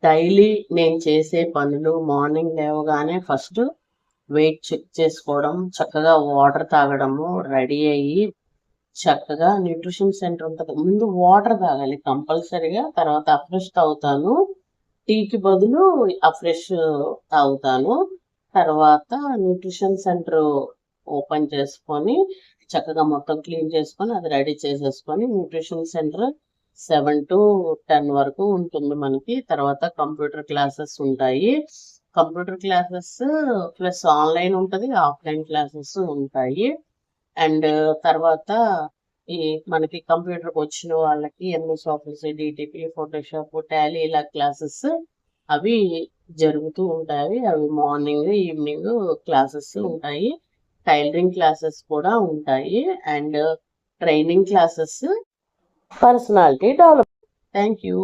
Daily నేను చేసే పనులు మార్నింగ్ లేవగానే ఫస్ట్ వెయిట్ చెక్ చేసుకోవడం, చక్కగా వాటర్ తాగడము, రెడీ అయ్యి చక్కగా న్యూట్రిషన్ సెంటర్ ఉంటుంది. ముందు వాటర్ తాగాలి కంపల్సరీగా, తర్వాత అఫ్రెష్ తాగుతాను. టీకి బదులు అఫ్రెష్ తాగుతాను. తర్వాత న్యూట్రిషన్ సెంటర్ ఓపెన్ చేసుకొని చక్కగా మొత్తం క్లీన్ చేసుకొని అది రెడీ చేసేసుకొని న్యూట్రిషన్ సెంటర్ 7 to 10 వరకు ఉంటుంది మనకి. తర్వాత కంప్యూటర్ క్లాసెస్ ఉంటాయి. కంప్యూటర్ క్లాసెస్ ప్లస్ ఆన్లైన్ ఉంటుంది, ఆఫ్లైన్ క్లాసెస్ ఉంటాయి. అండ్ తర్వాత ఈ మనకి కంప్యూటర్కి వచ్చిన వాళ్ళకి MS office, DTP, Photoshop, Tally ఇలా క్లాసెస్ అవి జరుగుతూ ఉంటాయి. అవి మార్నింగ్ ఈవినింగ్ క్లాసెస్ ఉంటాయి. టైలరింగ్ క్లాసెస్ కూడా ఉంటాయి. And training classes, personality develop. Thank you.